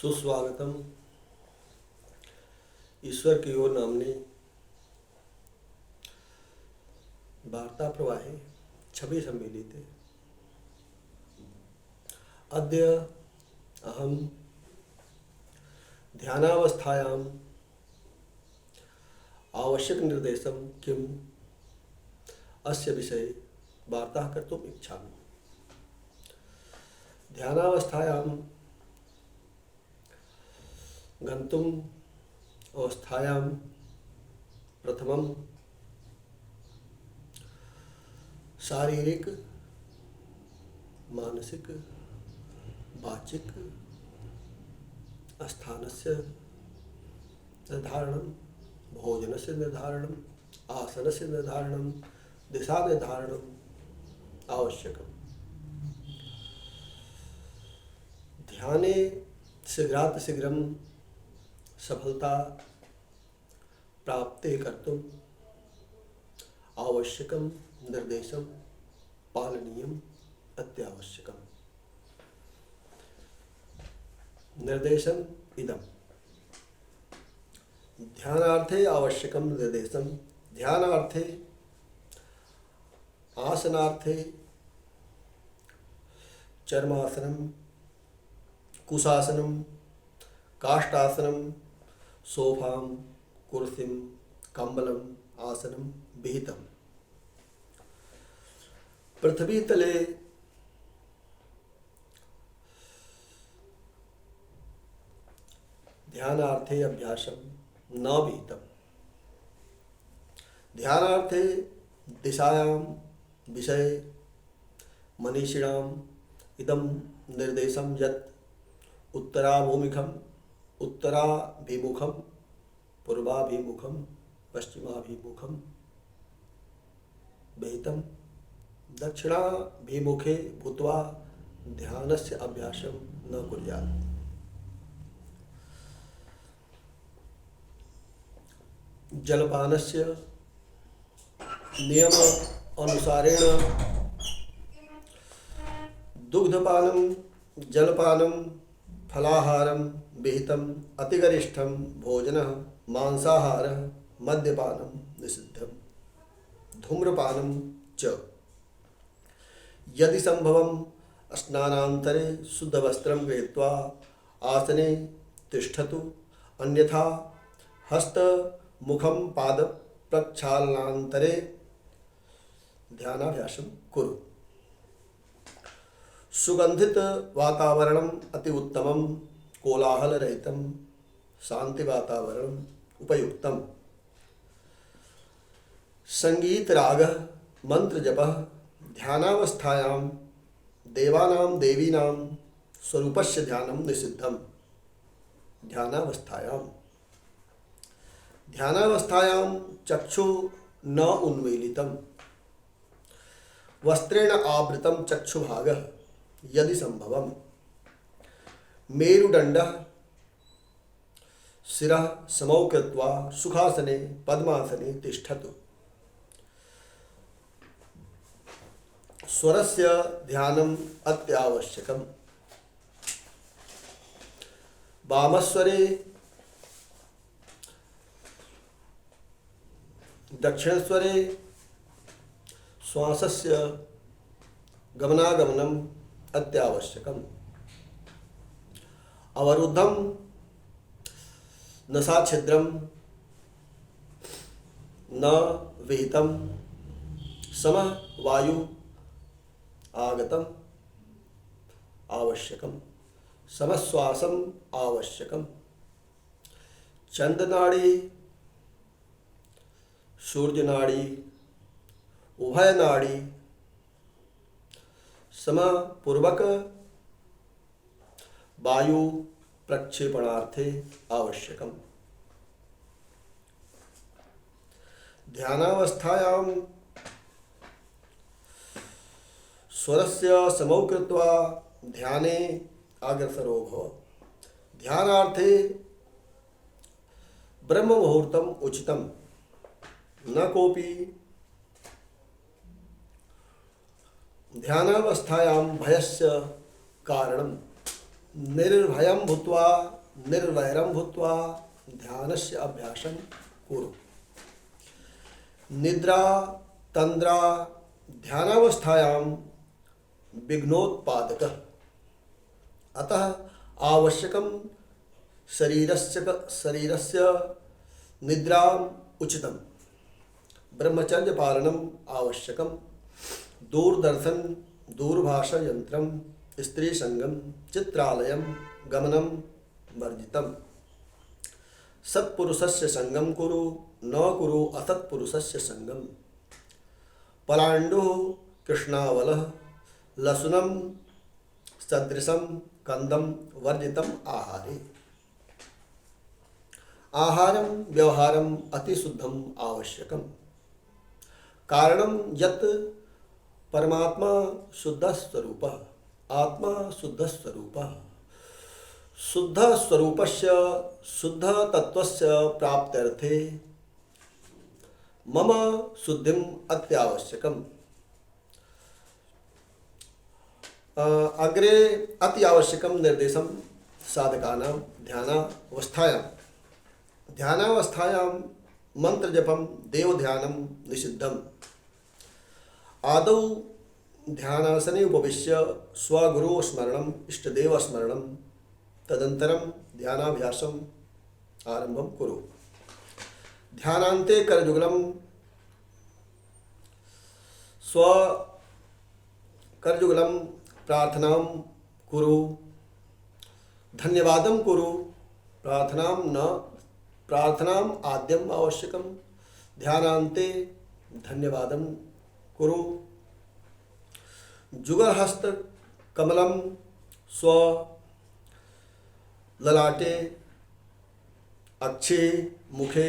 सुस्वागतम ईश्वर की ओर नामने वार्ता प्रवाहे छवि सम्मिलित अद्य अहम ध्यानावस्थायाम आवश्यक निर्देशम किम अस्य विषये वार्ता कर्तुम् इच्छामि। ध्यानावस्थायाम गन्तुम अवस्थायां प्रथमं शारीरिक मानसिक वाचिक स्थानस्य निर्धारणं, भोजनस्य निर्धारणं, आसनस्य निर्धारणं, दिशा निर्धारणम् आवश्यकम्। ध्याने शीघ्रातिशीघ्रं सफलता प्राप्ते कर्तुम् आवश्यकं निर्देशं पालनीयम् अत्यावश्यकम्। निर्देशम् इदम् ध्यानार्थे आवश्यकं निर्देशं ध्यानार्थे आसनार्थे चर्मासनं, कुशासनं, काष्ठासनं, सोफां, कुर्सिं, कम्बलम्, आसनं विहितम्। पृथ्वी तले ध्यानार्थे अभ्यासं न विहितम्। ध्यानार्थे दिशायां विषये मनीषिणाम् इदं निर्देशं यत् उत्तराभिमुखं, पूर्वाभिमुखं, पश्चिमाभिमुखं विहितं। दक्षिणाभिमुखे भूत्वा ध्यानस्य अभ्यासं न कुर्यात्। जलपानस्य नियम अनुसारेण दुग्धपानं, जलपानं, फलाहारं विहितम्। अतिगरिष्ठं भोजनः, मांसाहारः, मद्यपानं निषिद्धम्। धूम्रपानं च यदि संभवं स्नानान्तरे शुद्धवस्त्रं गृहीत्वा आसने तिष्ठतु, अन्यथा हस्त मुखं पाद प्रक्षालनान्तरे ध्यानाभ्यासं कुरु। सुगंधित वातावरणम् अति उत्तमं, कोलाहलरहितं शांति वातावरणम् उपयुक्तम्। संगीत रागः, मंत्र जपः ध्यानावस्थायां देवानां देवीनां स्वरूपस्य ध्यानं निषिद्धम्। ध्यानावस्थायां चक्षु न उन्मीलितम्। वस्त्रेण आवृतं चक्षुभागः यदि संभवम्। मेरुदण्डः शिरः समौ कृत्वा सुखासने पद्मासने तिष्ठतु। स्वरस्य ध्यानम् अत्यावश्यकम्। वामस्वरे दक्षिणस्वरे श्वासस्य गमनागमनम् अत्यावश्यकम्। अवरुद्धं नसाछिद्रं न विहितं। समः वायु आगतम् आवश्यकम्। समश्वासम् आवश्यकम्। चंद्रनाड़ी, सूर्यनाड़ी, उभयनाड़ी समपूर्वक वायु प्रक्षेपणार्थे आवश्यकम्। ध्यानावस्थायां स्वरस्य समौ कृत्वा ध्याने अग्रसरो भव। ध्यानार्थे ब्रह्म मुहूर्तम् उचितम्। न कोपि ध्यानावस्थायां भयस्य कारणं निर्भयं भूत्वा निर्वैरं भूत्वा ध्यानस्य अभ्यासं कुरु। निद्रा तंद्रा ध्यानावस्थायां विघ्नोत्पादकः, अतः आवश्यकं शरीरस्य निद्राम् उचितं, ब्रह्मचर्य पालनम् आवश्यकं, दूरदर्शन दूरभाषायंत्रं स्त्री संगम चित्रालयं गमनं वर्जितम्। सत्पुरुषस्य संगम कुरु न कुरु असत्पुरुषस्य संगम। पलाण्डुः कृष्णावलः लसुनं सदृशं कंदं वर्जितम् आहारे। आहारं व्यवहारम् अतिशुद्धम् आवश्यकम्। कारणं यत् परमात्मा शुद्धस्वरूपः, आत्मा शुद्धस्वरूपः। शुद्धस्वरूपस्य शुद्धतत्त्वस्य प्राप्त्यर्थे मम शुद्धिम् अत्यावश्यकम्। अग्रे अति आवश्यकं निर्देशं साधकानां ध्यानावस्थायां मंत्रजपं देवध्यानं निषिद्धम्। आदौ ध्यानासने उपविश्य स्वगुरुस्मरणम् इष्टदेवस्मरणं तदनन्तरं ध्यानाभ्यासम् आरम्भं कुरु। ध्यानान्ते करजुगलं करजुगलं प्रार्थनां कुरु। धन्यवादं कुरु। प्रार्थनाम् आद्यम् आवश्यकं। ध्यानान्ते धन्यवादं कुरु। जुगलहस्त कमलं स्व ललाटे अक्षे मुखे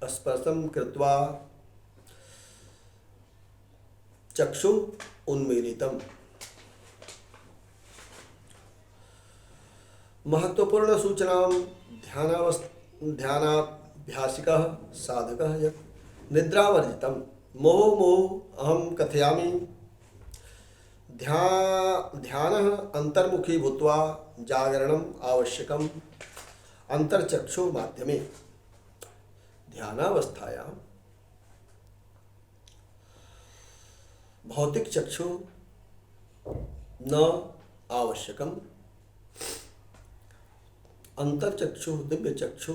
स्पर्शं कृत्वा चक्षु उन्मीलितम्। महत्वपूर्ण सूचनां ध्यानाभ्यासिकः साधकः यत् निद्रावर्जितं मुहुर्मुहुः अहं कथयामि। ध्यानः अंतर्मुखी भूत्वा जागरणम् आवश्यकम्। अंतर्चक्षु माध्यमे ध्यानावस्थायां भौतिक चक्षु न आवश्यकम्। अंतर्चक्षु दिव्य चक्षु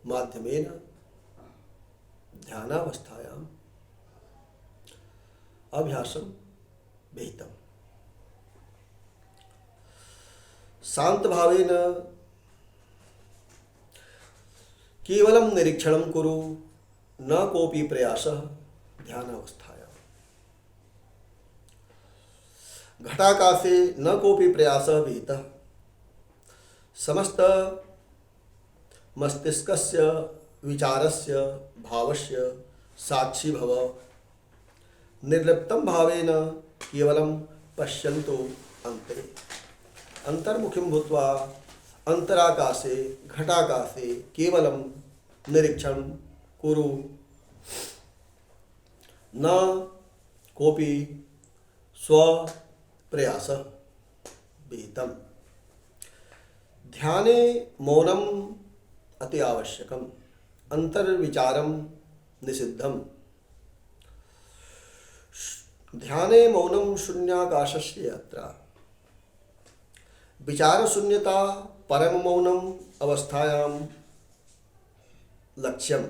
माध्यमेन ध्यानावस्थायाम् अभ्यासं विहितम्। शांत भावेन केवलं निरीक्षणं कुरु, न कोऽपि प्रयासः ध्यानावस्थायाम्। घटाकाशे न कोऽपि प्रयासः विहितः। समस्त मस्तिष्कस्य विचारस्य भावस्य साक्षी भव। निर्लिप्तं भावेन केवलं पश्यन्तु अंतरे। अंतर्मुखीं भूत्वा अंतराकाशे घटाकाशे केवलं निरीक्षणं कुरु, न कोऽपि स्वप्रयासः विहितम्। ध्याने मौनम् अति आवश्यकम्। अंतर्विचारं निषिद्धम्। ध्याने मौनं शून्याकाशस्य यात्रा। विचार शून्यता परम मौनम् अवस्थायां लक्ष्यम्।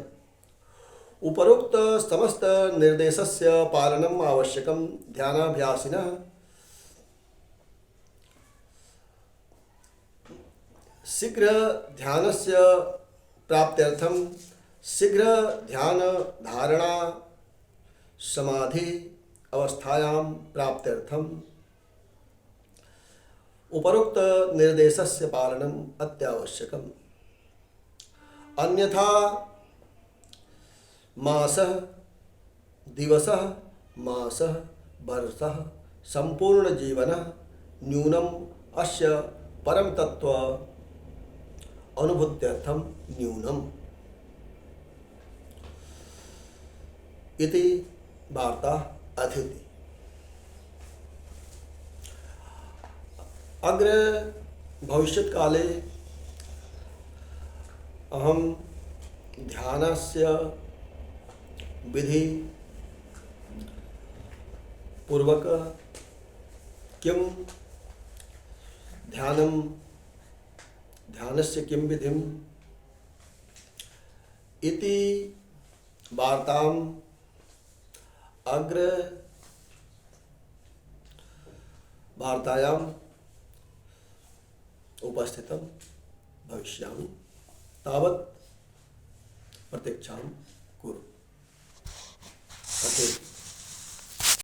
उपरोक्त समस्त निर्देशस्य पालनम् आवश्यकम्। ध्यानाभ्यासिनः शीघ्र ध्यानस्य प्राप्त्यर्थं शीघ्र ध्यान धारणा समाधि अवस्थायां प्राप्त्यर्थं उपरोक्त निर्देशस्य पालनम् अत्यावश्यकम्। अन्यथा मासः दिवसः मासः वर्षः संपूर्ण जीवनः न्यूनम् अस्य परम तत्व अनुभूत्यर्थं न्यूनम् इति वार्ता अथिति। अग्रे भविष्यत्काले अहं ध्यानस्य विधि पूर्वक किं ध्यानस्य किं विधिम् इति वार्ताम् वार्तायाम् उपस्थितं भविष्यामि। तावत् प्रतीक्षां कुरु।